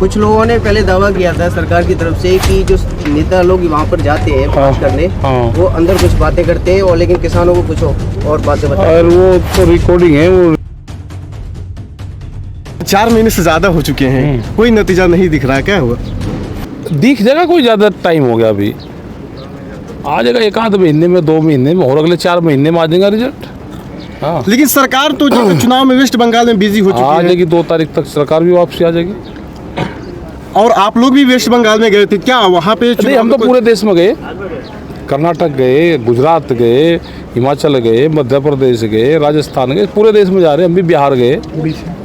कुछ लोगों ने पहले दावा किया था सरकार की तरफ से कि जो नेता लोग वहाँ पर जाते हैं बात करने, वो अंदर कुछ बातें करते हैं और लेकिन किसानों को कुछ और बातें बताते हैं। और वो तो रिकॉर्डिंग है, वो 4 महीने से ज्यादा हो चुके हैं, कोई नतीजा नहीं दिख रहा है, क्या हुआ? दिख जाएगा, कोई ज़्यादा टाइम हो गया अभी, आ जाएगा 1 आध महीने में, 2 महीने में, और अगले 4 महीने में आ जाएगा रिजल्ट। हाँ, लेकिन सरकार तो जो चुनाव में वेस्ट बंगाल में बिजी हो आ चुकी है, जाएगी 2 तारीख तक सरकार भी वापसी आ जाएगी। और आप लोग भी वेस्ट बंगाल में गए थे क्या? वहाँ पे नहीं, हम तो पूरे देश में गए, कर्नाटक गए, गुजरात गए, हिमाचल गए, मध्य प्रदेश गए, राजस्थान गए, पूरे देश में जा रहे हैं। हम भी बिहार गए,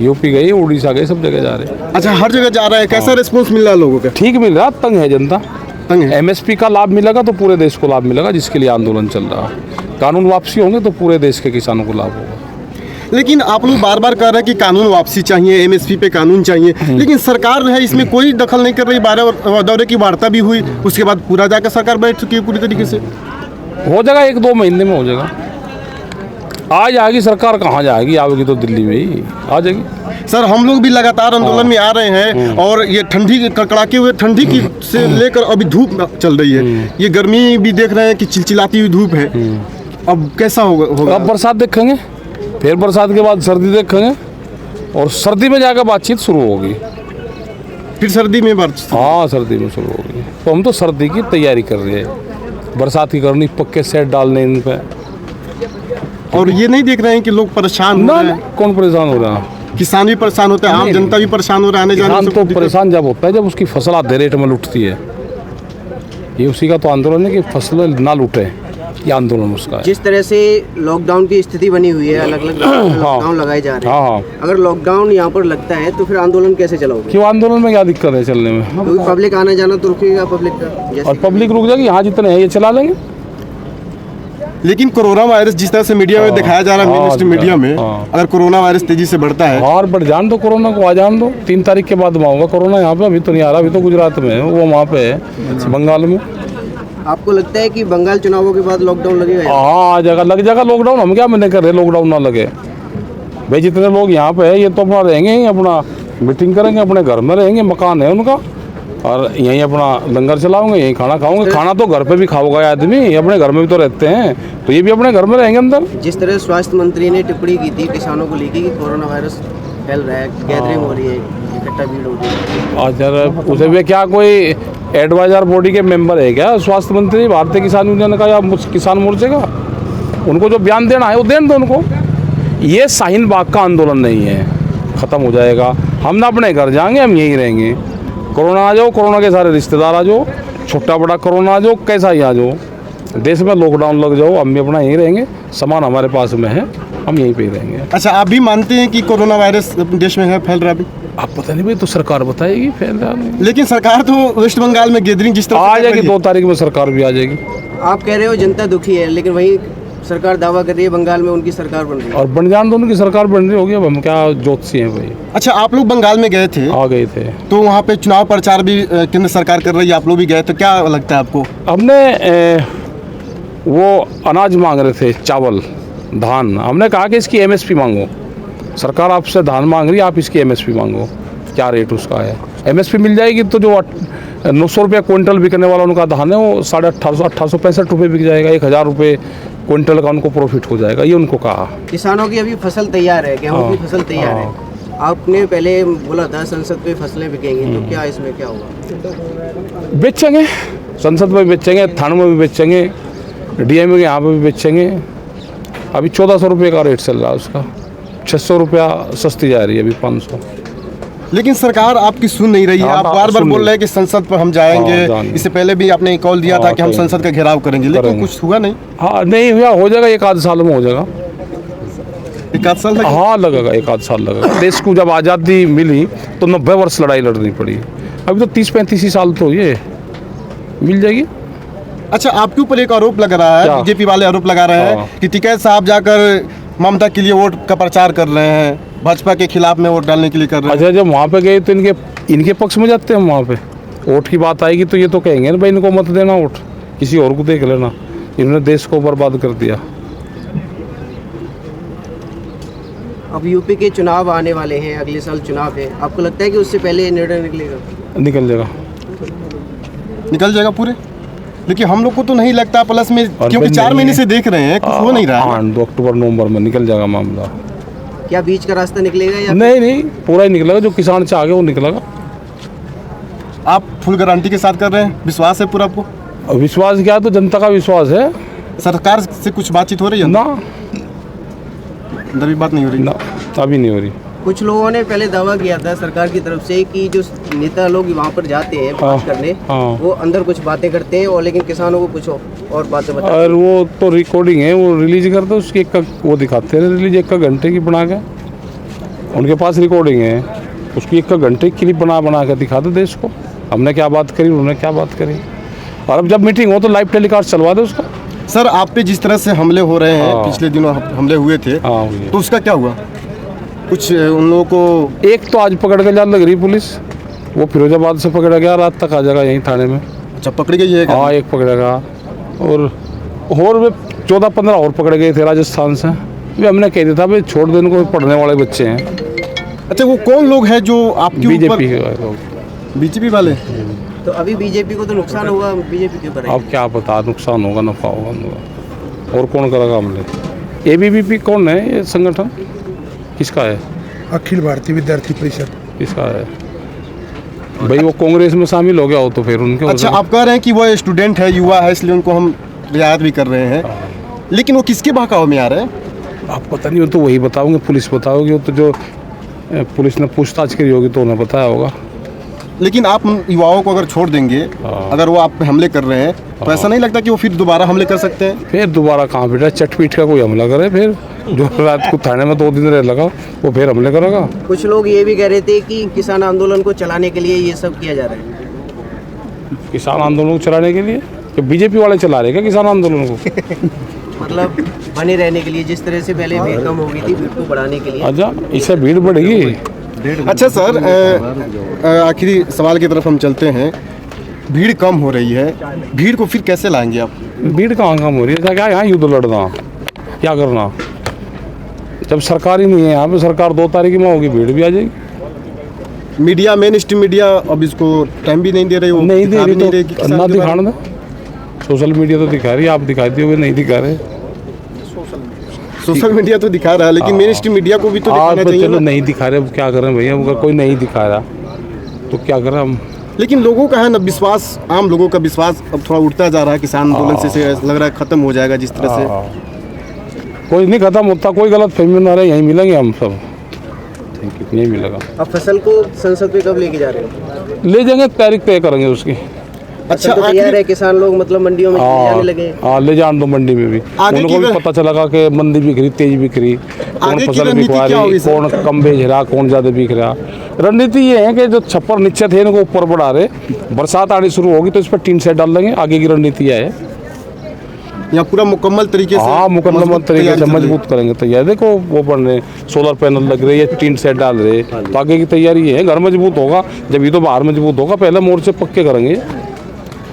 यूपी गए, उड़ीसा गए, सब जगह जा रहे हैं। अच्छा, हर जगह जा रहा है, कैसा रिस्पॉन्स मिल रहा है लोगों का? ठीक मिल रहा, तंग है जनता। तंग है। एमएसपी का लाभ मिलेगा तो पूरे देश को लाभ मिलेगा, जिसके लिए आंदोलन चल रहा है। कानून वापसी होंगे तो पूरे देश के किसानों को लाभ होगा। लेकिन आप लोग बार बार कह रहे हैं कि कानून वापसी चाहिए, एमएसपी पे कानून चाहिए, लेकिन सरकार है इसमें कोई दखल नहीं कर रही। 12 दौरे की वार्ता भी हुई, उसके बाद पूरा जाकर सरकार बैठ चुकी है पूरी तरीके से। हो जाएगा 1-2 महीने में हो जाएगा। आ जाएगी सरकार, कहाँ जाएगी, आएगी तो दिल्ली में ही आ जाएगी। सर, हम लोग भी लगातार आंदोलन में आ रहे हैं और ये ठंडी कड़ाके हुए ठंडी की से लेकर अभी धूप चल रही है, ये गर्मी भी देख रहे हैं कि चिलचिलाती हुई धूप है। अब कैसा होगा? अब बरसात देखेंगे, फिर बरसात के बाद सर्दी देखेंगे, और सर्दी में जाकर बातचीत शुरू होगी। फिर सर्दी में बात? हाँ, सर्दी में शुरू होगी। तो हम तो सर्दी की तैयारी कर रहे हैं, बरसात की करनी, पक्के सेट डालने इन पे। और ये नहीं देख रहे हैं कि लोग परेशान हो रहे हैं? कौन परेशान हो रहा है? किसान भी परेशान होते हैं, आम जनता भी परेशान हो रहा है, आने जाने किसान में तो दिक्कत। परेशान जब होता है जब उसकी फसल आधे रेट में लुटती है। ये उसी का तो आंदोलन है कि फसलें ना लूटे, ये आंदोलन उसका है। जिस तरह से लॉकडाउन की स्थिति बनी हुई है, अलग अलग लॉकडाउन लगाए जा रहे हैं। हाँ, अगर लॉकडाउन यहाँ पर लगता है तो फिर आंदोलन कैसे चलाओगे? क्यों, आंदोलन में क्या दिक्कत है चलने में? क्योंकि पब्लिक आना जाना तो रुकेगा पब्लिक का, जैसे और पब्लिक रुक जाएगी, यहाँ जितने हैं ये चला लेंगे। लेकिन कोरोना वायरस जिस तरह से मीडिया में दिखाया जा रहा है, मेन स्ट्रीम मीडिया में, अगर कोरोना वायरस तेजी से बढ़ता है और बढ़ जान दो, कोरोना को आ जान दो। 3 तारीख के बाद होगा कोरोना यहाँ पे, अभी तो नहीं आ रहा, अभी तो गुजरात में है, वो वहाँ पे है बंगाल में। आपको लगता है कि बंगाल चुनावों के बाद लॉकडाउन लगेगा? हाँ, आ जाएगा, लग जाएगा लॉकडाउन। हम क्या मना कर रहे लॉकडाउन ना लगे? भाई जितने लोग यहाँ पे है ये तो अपना रहेंगे ही, अपना मीटिंग करेंगे, अपने घर में रहेंगे, मकान है उनका, और यहीं अपना लंगर चलाओगे, यहीं खाना खाओगे। खाना तो घर पे भी खाओगा आदमी, अपने घर में भी तो रहते हैं, तो ये भी अपने घर में रहेंगे अंदर। जिस तरह स्वास्थ्य मंत्री ने टिप्पणी की थी किसानों को लेकर कि कोरोना वायरस फैल रहा है, गैदरिंग हो रही है, इकट्ठा भीड़ हो रही है, अच्छा, उसे भी क्या कोई एडवाइजर बॉडी के मेंबर है क्या स्वास्थ्य मंत्री भारतीय किसान यूनियन का या किसान मोर्चे का? उनको जो बयान देना है वो देने दो उनको। ये शाहीन बाग का आंदोलन नहीं है, ख़त्म हो जाएगा। हम ना अपने घर जाएंगे, हम यहीं रहेंगे। कोरोना आ जाओ, कोरोना के सारे रिश्तेदार आ जाओ, छोटा बड़ा कोरोना आ जाओ, कैसा ही आ जाओ, देश में लॉकडाउन लग जाओ, हम भी अपना यहीं रहेंगे। सामान हमारे पास में है, हम यहीं पे ही रहेंगे। अच्छा, आप भी मानते हैं कि कोरोना वायरस देश में है, फैल रहा है? आप पता नहीं भाई, तो सरकार बताएगी फैल रहा नहीं। लेकिन सरकार तो वेस्ट बंगाल में गैदरिंग जिस तरह आ जाएगी, 2 तारीख में सरकार भी आ जाएगी। आप कह रहे हो जनता दुखी है, लेकिन वही सरकार दावा कर रही है बंगाल में उनकी सरकार बन रही है। और बन जान दो, उनकी सरकार बन रही होगी। अब हम क्या ज्योतिषी हैं भाई? अच्छा, आप लोग बंगाल में गए थे? आ गए थे, तो वहाँ पे चुनाव प्रचार भी केंद्र सरकार कर रही है, आप लोग भी गए, तो क्या लगता है आपको? हमने वो अनाज मांग रहे थे, चावल, धान। हमने कहा कि इसकी एमएसपी मांगो, सरकार आपसे धान मांग रही है, आप इसकी एमएसपी मांगो, क्या रेट उसका है। एमएसपी मिल जाएगी तो जो 900 रुपये क्विंटल बिकने वाला उनका धान है वो 1865 रुपये बिक जाएगा। 1000 रुपये क्विंटल का उनको प्रॉफिट हो जाएगा, ये उनको कहा। किसानों की अभी फसल तैयार है, गेहूं की फसल तैयार है। आपने पहले बोला था संसद पे फसलें बिकेंगी, तो क्या इसमें क्या होगा? बेचेंगे, संसद में बेचेंगे, थानों में भी बेचेंगे, डीएम के यहाँ पे भी बेचेंगे। अभी 1400 रुपये का रेट चल रहा है उसका, 600 रुपया सस्ती जा रही है अभी 500। लेकिन सरकार आपकी सुन नहीं रही है। आप बार बार बोल रहे हैं कि संसद पर हम जाएंगे। इससे पहले भी आपने कॉल दिया था कि हम संसद का घेराव करेंगे, लेकिन कुछ हुआ नहीं। हाँ, नहीं हुआ, हो जाएगा 1 आध साल में हो जाएगा। 1 आध साल लगेगा? हाँ, लगेगा, 1 आध साल लगेगा। देश को जब आज़ादी मिली तो 90 वर्ष लड़ाई लड़नी पड़ी, अभी तो 30-35 ही साल तो ये मिल जाएगी। अच्छा, आपके ऊपर एक आरोप लग रहा है, बीजेपी वाले आरोप लगा रहे हैं कि टिकैत साहब जाकर ममता के लिए वोट का प्रचार कर रहे हैं, भाजपा के खिलाफ में वोट डालने के लिए कर रहे हैं। अच्छा, जब वहाँ पे गए तो इनके पक्ष में जाते हैं। वहाँ पे वोट की बात आएगी तो ये तो कहेंगे ना भाई इनको मत देना वोट, किसी और को देख लेना, इन्होंने देश को बर्बाद कर दिया। अब यूपी के चुनाव आने वाले हैं, अगले साल चुनाव है, आपको लगता है कि उससे पहले निर्णय निकलेगा? निकल जाएगा। निकल जाएगा पूरे, लेकिन हम लोग को तो नहीं लगता, प्लस में और क्योंकि फिर 4 नहीं महीने है। से देख रहे हैं, कुछ हो नहीं रहा है। हाँ, 2 अक्टूबर नवंबर में निकल जाएगा मामला। क्या बीच का रास्ता निकलेगा या नहीं, पूरा ही निकलेगा, जो किसान चाह वो निकलेगा। आप फुल गारंटी के साथ कर रहे हैं, विश्वास है पूरा आपको? विश्वास क्या है, तो जनता का विश्वास है सरकार से कुछ बातचीत हो रही है? ना, अंदर भी बात नहीं हो रही ना, अभी नहीं हो रही। कुछ लोगों ने पहले दावा किया था सरकार की तरफ से कि जो नेता लोग वहाँ पर जाते हैं बात करने, वो अंदर कुछ बातें करते हैं और लेकिन किसानों को कुछ और बातें बताते हैं। और वो तो रिकॉर्डिंग है, वो रिलीज करते हैं, उसकी वो दिखाते हैं रिलीज 1 घंटे की बना के, उनके पास रिकॉर्डिंग है, उसकी 1 घंटे की क्लिप बना के दिखाते देश को, हमने क्या बात करी, उन्होंने क्या बात करी। और अब जब मीटिंग हो तो लाइव टेलीकास्ट चलवा दे उसका। सर, आप पे जिस तरह से हमले हो रहे हैं, पिछले दिनों हमले हुए थे, तो उसका क्या हुआ? कुछ उन लोगों को एक तो आज पकड़ के जाने लग रही पुलिस, वो फिरोजाबाद से पकड़ा गया, रात तक आ जाएगा यहीं थाने में। अच्छा, पकड़ी गई है? हाँ, एक पकड़ेगा, और 14-15 और पकड़े गए थे राजस्थान से। वे हमने कह दिया था भाई छोड़ दो इनको, पढ़ने वाले बच्चे हैं। अच्छा, वो कौन लोग हैं जो आपके ऊपर? बीजेपी के लोग। बीजेपी वाले? तो अभी बीजेपी को तो नुकसान होगा, बीजेपी क्यों करेगी? अब क्या पता, नुकसान होगा नफा होगा, और कौन करेगा हमले? ABVP कौन है ये संगठन, किसका है? अखिल भारतीय विद्यार्थी परिषद। किसका है भाई? वो कांग्रेस में शामिल हो गया हो तो फिर उनके। अच्छा, आप कह रहे हैं कि वो स्टूडेंट है, युवा है, इसलिए उनको हम रियायत भी कर रहे हैं, लेकिन वो किसके बहकाव में आ रहे हैं? आप पता नहीं, हो तो वही बताओगे, पुलिस बताओगी, वो तो जो पुलिस ने पूछताछ करी होगी तो उन्हें बताया होगा। लेकिन आप युवाओं को अगर छोड़ देंगे, अगर वो आप पे हमले कर रहे हैं, तो ऐसा नहीं लगता कि वो फिर दोबारा हमले कर सकते हैं? फिर दोबारा कहाँ बेटा, चटपीट का कोई हमला करे, फिर जो रात को थाने में 2 दिन रह लगा वो फिर हमले करेगा। कुछ लोग ये भी कह रहे थे कि किसान आंदोलन को चलाने के लिए ये सब किया जा रहा है। किसान आंदोलन को चलाने के लिए कि बीजेपी वाले चला रहे क्या किसान आंदोलन को? मतलब बने रहने के लिए, जिस तरह से पहले भीड़ कम हो गई थी, भीड़ को बढ़ाने के लिए। अच्छा, इससे भीड़ बढ़ेगी? अच्छा सर, आखिरी सवाल की तरफ हम चलते हैं। भीड़ कम हो रही है, भीड़ को फिर कैसे लाएंगे आप? भीड़ कहाँ कम हो रही है? क्या यहाँ युद्ध लड़ना, क्या करना? जब सरकार ही नहीं है यहाँ पे, सरकार 2 तारीख में होगी, भीड़ भी आ जाएगी। मीडिया, मेन स्ट्रीम मीडिया अब इसको टाइम भी नहीं दे रही, नहीं दे रही तो ना दिखाने दो। सोशल मीडिया तो दिखा रही है, आप दिखाते हो नहीं दिखा रहे। सोशल मीडिया तो दिखा रहा है, लेकिन मेन स्ट्रीम मीडिया को भी तो दिखाना चाहिए। चलो नहीं दिखा रहे, अब क्या करें भैया, अगर कोई नहीं दिखा रहा तो क्या करें हम? लेकिन लोगों का है ना विश्वास, आम लोगों का विश्वास अब थोड़ा उठता जा रहा है किसान आंदोलन से लग रहा है खत्म हो जाएगा जिस तरह से। कोई नहीं खत्म होता, कोई गलत फहमी ना रहे, यहीं मिलेंगे हम सब, यहीं मिलेगा। अब फसल को संसद पे कब लेके जा रहे हो? ले जाएंगे, तारीख तय करेंगे उसकी। अच्छा, तो तैयार है, किसान लोग मतलब मंडियों में जाने लगे? हाँ, ले जान दो मंडी में भी, उनको भी पता चला कि मंडी बिक रही, तेज बिक रही, कौन फसल बिकवा रही, कौन कम बेच रहा, कौन ज्यादा बिक रहा। रणनीति ये है कि जो छप्पर नीचे थे इनको ऊपर बढ़ा रहे, बरसात आनी शुरू होगी तो इस पर टीन सेट डाल देंगे, आगे की रणनीति है। यहाँ पूरा मुकम्मल तरीके से, हाँ, मुकम्मल तरीके से मजबूत करेंगे तैयार। देखो वो बन रहे, सोलर पैनल लग रहे, टीन सेट डाल रहे, तो आगे की तैयारी ये है। घर मजबूत होगा जब ये तो बाहर मजबूत होगा, पहले मोर्चे पक्के करेंगे।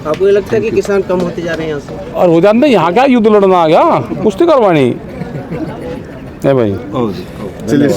आपको ये लगता है कि किसान कम होते जा रहे हैं यहाँ से? और हो जाते यहाँ क्या युद्ध लड़ना आ गया, कुश्ती करवानी है भाई। चलिए।